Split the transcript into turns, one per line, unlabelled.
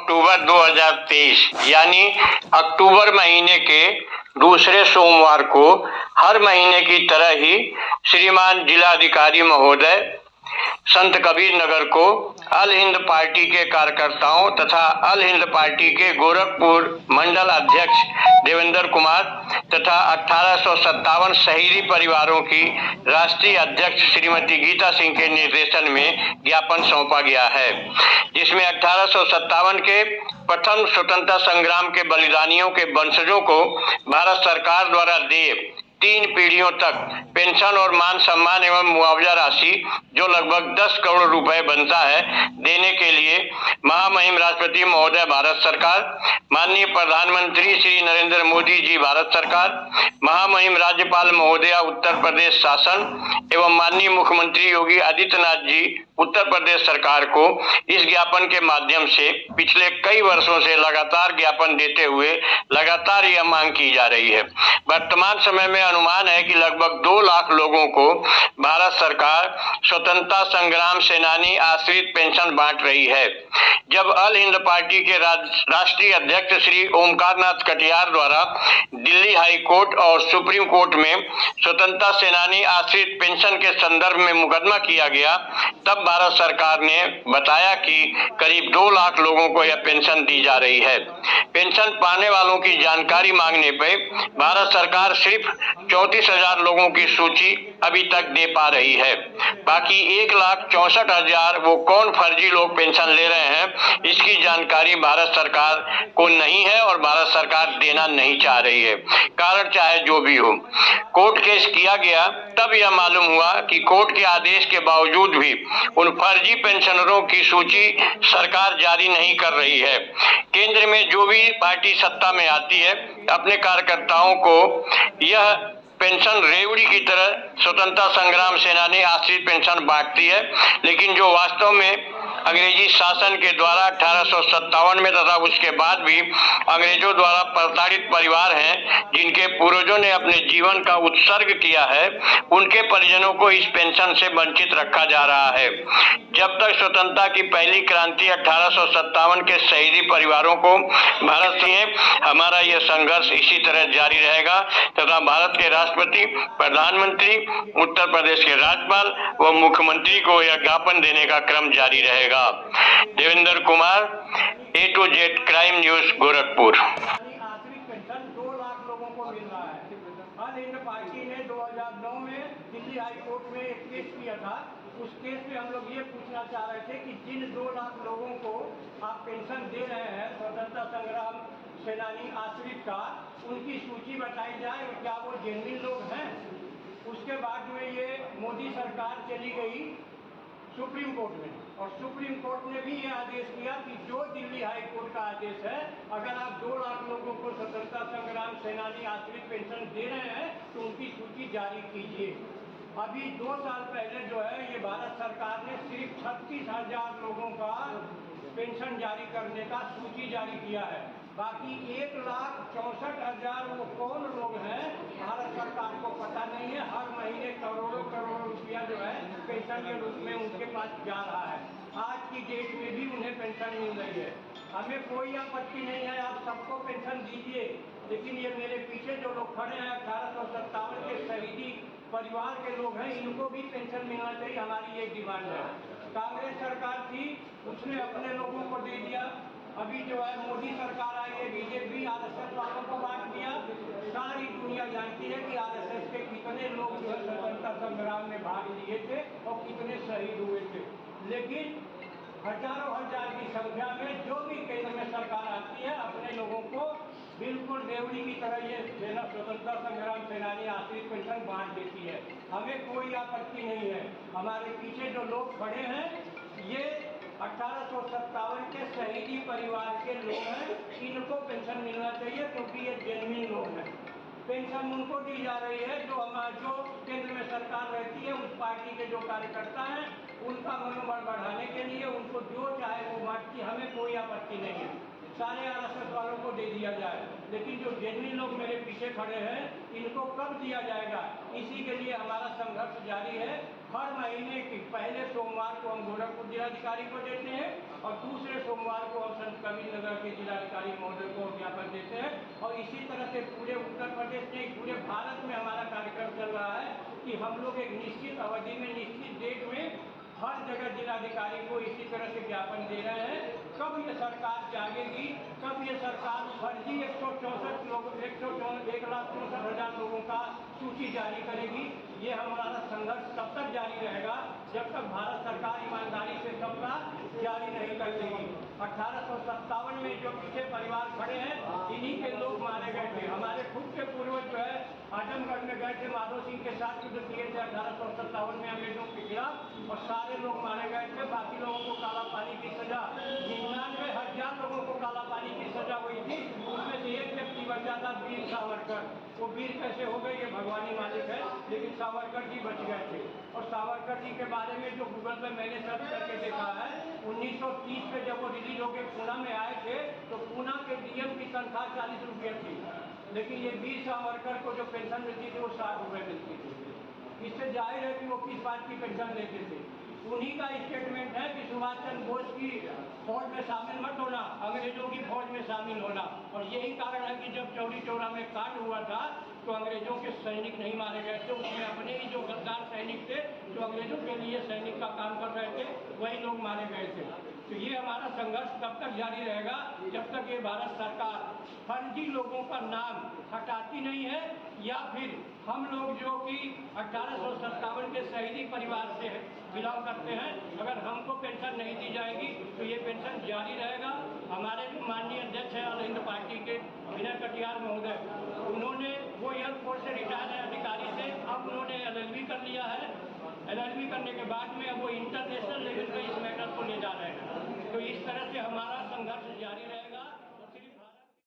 अक्टूबर 2023 यानी अक्टूबर महीने के दूसरे सोमवार को हर महीने की तरह ही श्रीमान जिलाधिकारी महोदय संत कबीर नगर को अल हिंद पार्टी के कार्यकर्ताओं तथा अल हिंद पार्टी के गोरखपुर मंडल अध्यक्ष देवेंद्र कुमार तथा 1857 शहीदी परिवारों की राष्ट्रीय अध्यक्ष श्रीमती गीता सिंह के निर्देशन में ज्ञापन सौंपा गया है, जिसमें 1857 के प्रथम स्वतंत्रता संग्राम के बलिदानियों के वंशजों को भारत सरकार द्वारा देय 3 पीढ़ियों तक पेंशन और मान सम्मान एवं मुआवजा राशि जो लगभग 10 करोड़ रुपए बनता है देने के लिए महामहिम राष्ट्रपति महोदय भारत सरकार, माननीय प्रधानमंत्री श्री नरेंद्र मोदी जी भारत सरकार, महामहिम राज्यपाल महोदया उत्तर प्रदेश शासन एवं माननीय मुख्यमंत्री योगी आदित्यनाथ जी उत्तर प्रदेश सरकार को इस ज्ञापन के माध्यम से पिछले कई वर्षों से लगातार ज्ञापन देते हुए लगातार यह मांग की जा रही है। वर्तमान समय में अनुमान है कि लगभग 2 लाख लोगों को भारत सरकार स्वतंत्रता संग्राम सेनानी आश्रित पेंशन बांट रही है। जब अल हिंद पार्टी के राष्ट्रीय अध्यक्ष श्री ओमकारनाथ कटियार द्वारा दिल्ली हाई कोर्ट और सुप्रीम कोर्ट में स्वतंत्रता सेनानी आश्रित पेंशन के संदर्भ में मुकदमा किया गया, तब भारत सरकार ने बताया कि करीब 2 लाख लोगों को यह पेंशन दी जा रही है। पेंशन पाने वालों की जानकारी मांगने पर भारत सरकार सिर्फ 34,000 लोगों की सूची अभी तक दे पा रही है। बाकी 1,64,000 वो कौन फर्जी लोग पेंशन ले रहे हैं, इसकी जानकारी भारत सरकार को नहीं है और भारत सरकार देना नहीं चाह रही है। कारण चाहे जो भी हो, कोर्ट केस किया गया तब यह मालूम हुआ कि कोर्ट के आदेश के बावजूद भी उन फर्जी पेंशनरों की सूची सरकार जारी नहीं कर रही है। केंद्र में जो भी पार्टी सत्ता में आती है अपने कार्यकर्ताओं को यह पेंशन रेवड़ी की तरह स्वतंत्रता संग्राम सेनानी आश्रित पेंशन बांटती है, लेकिन जो वास्तव में अंग्रेजी शासन के द्वारा 1857 में तथा उसके बाद भी अंग्रेजों द्वारा प्रताड़ित परिवार हैं, जिनके पूर्वजों ने अपने जीवन का उत्सर्ग किया है, उनके परिजनों को इस पेंशन से वंचित रखा जा रहा है। जब तक स्वतंत्रता की पहली क्रांति 1857 के शहीदी परिवारों को भारत से हमारा यह संघर्ष इसी तरह जारी रहेगा तथा भारत के राष्ट्रपति, प्रधानमंत्री, उत्तर प्रदेश के राज्यपाल व मुख्यमंत्री को यह ज्ञापन देने का क्रम जारी रहेगा। Devendra Kumar, A to Z crime news, Gorakhpur.
आश्रित पेंशन 2 लाख लोगों को मिल रहा है। अल हिंद पार्टी ने 2009 में दिल्ली हाई कोर्ट में एक केस किया था। उस केस में हम लोग ये पूछना चाह रहे थे कि जिन 2 लाख लोगों को आप पेंशन दे रहे हैं स्वतंत्रता संग्राम सेनानी आश्रित का, उनकी सूची बताई जाए, क्या वो जेन्युइन लोग हैं। उसके बाद में ये मोदी सरकार चली गई सुप्रीम कोर्ट में और सुप्रीम कोर्ट ने भी ये आदेश किया कि जो दिल्ली हाई कोर्ट का आदेश है, अगर आप 2 लाख लोगों को स्वतंत्रता संग्राम सेनानी आश्रित पेंशन दे रहे हैं तो उनकी सूची जारी कीजिए। अभी 2 साल पहले जो है ये भारत सरकार ने सिर्फ 36,000 लोगों का पेंशन जारी करने का सूची जारी किया है। बाकी 1,64,000 वो कौन लोग हैं भारत सरकार को पता नहीं है। हर महीने करोड़ों रुपया जो है पेंशन के रूप में उनके पास जा रहा है। आज की डेट में भी उन्हें पेंशन मिल रही है। हमें कोई आपत्ति नहीं है, आप सबको पेंशन दीजिए, लेकिन ये मेरे पीछे जो लोग खड़े हैं 1857 के शहीदी परिवार के लोग हैं, इनको भी पेंशन मिलना चाहिए। हमारी ये डिमांड है। कांग्रेस सरकार थी, उसने अपने लोगों को दे दिया। अभी जो है मोदी सरकार आई है, बीजेपी आरएसएस वालों को बांट दिया। सारी दुनिया जानती है कि आरएसएस के कितने लोग जो है स्वतंत्रता संग्राम में भाग लिए थे और कितने शहीद हुए थे। लेकिन हजारों हजार की संख्या में जो भी केंद्र में सरकार आती है अपने लोगों को बिल्कुल रेवड़ी की तरह ये स्वतंत्रता संग्राम सेनानी आश्रित पेंशन बांट देती है। हमें कोई आपत्ति नहीं है। हमारे पीछे जो लोग खड़े हैं ये 1857 के शहीदी परिवार के लोग हैं, इनको पेंशन मिलना चाहिए क्योंकि ये जेन्युइन लोग हैं। पेंशन उनको दी जा रही है जो केंद्र में सरकार रहती है, उस पार्टी के जो कार्यकर्ता हैं, उनका मनोबल बढ़ाने के लिए उनको जो चाहे वो बांटती, हमें कोई आपत्ति नहीं है। सारे आरएसएस वालों को दे दिया जाए, लेकिन जो जेन्युइन लोग मेरे पीछे खड़े हैं इनको कब दिया जाएगा, इसी के लिए हमारा संघर्ष जारी है। हर महीने के पहले सोमवार को हम गोरखपुर जिलाधिकारी को देते हैं और दूसरे सोमवार को हम संत रविंद्रनगर के जिलाधिकारी महोदय को ज्ञापन देते हैं। और इसी तरह से पूरे उत्तर प्रदेश में, पूरे भारत में हमारा कार्यक्रम चल रहा है कि हम लोग एक निश्चित अवधि में, निश्चित डेट में हर जगह जिलाधिकारी को इसी तरह से ज्ञापन दे रहे हैं। कब ये सरकार जागेगी, कब ये सरकार फर्जी 164 लोग 1,64,000 लोगों का सूची जारी करेगी, ये हमारा संघर्ष तब तक जारी रहेगा जब तक भारत सरकार ईमानदारी से सबका जारी नहीं कर देगी। 1857 में जो पीछे परिवार खड़े हैं, इन्हीं के लोग मारे गए थे। हमारे खुद के पूर्वज जो है आजमगढ़ में गए थे, माधो सिंह के साथ युद्ध किए थे 1857 में अंग्रेजों के खिलाफ, और सारे लोग मारे गए थे। बाकी लोगों को काला पानी की सजा, 99,000 लोगों को काला पानी की सजा हुई थी। उसमें से एक व्यक्ति बचा था, वीर सावरकर। वो वीर कैसे हो गए ये भगवानी मालिक है, लेकिन सावरकर जी बच गए थे। और सावरकर जी के बारे में जो गूगल पे मैंने सर्च करके देखा है, 1930 में जब वो रिलीज होकर पूना में आए थे तो पूना के डीएम की तनख्वाह 40 रुपये थी, लेकिन ये वीर सावरकर को जो पेंशन मिलती थी वो 60 रुपये मिलती थी। इससे जाहिर है कि वो किस बात की पेंशन लेते थे। उन्हीं का स्टेटमेंट है कि सुभाष चंद्र बोस की फौज में शामिल मत होना, अंग्रेजों की फौज में शामिल होना। और यही कारण है कि जब चौरी चौरा में कांड हुआ था तो अंग्रेजों के सैनिक नहीं मारे गए थे, उसमें अपने ही जो गद्दार सैनिक थे, जो अंग्रेजों के लिए सैनिक का काम कर रहे थे, वही लोग मारे गए थे। तो ये हमारा संघर्ष तब तक जारी रहेगा जब तक ये भारत सरकार फर्जी लोगों का नाम हटाती नहीं है, या फिर हम लोग जो कि 1857 के शहीदी परिवार से बिलोंग करते हैं, अगर हमको पेंशन नहीं दी जाएगी तो ये पेंशन जारी रहेगा। हमारे जो माननीय अध्यक्ष हैं ऑल हिंद पार्टी के विनय कटियार महोदय, उन्होंने वो एयरफोर्स से रिटायर है अधिकारी से, अब उन्होंने LLB कर लिया है। LLB करने के बाद में अब वो इंटरनेशनल लेवल पे इस मैटर को ले जा रहे हैं। तो इस तरह से हमारा संघर्ष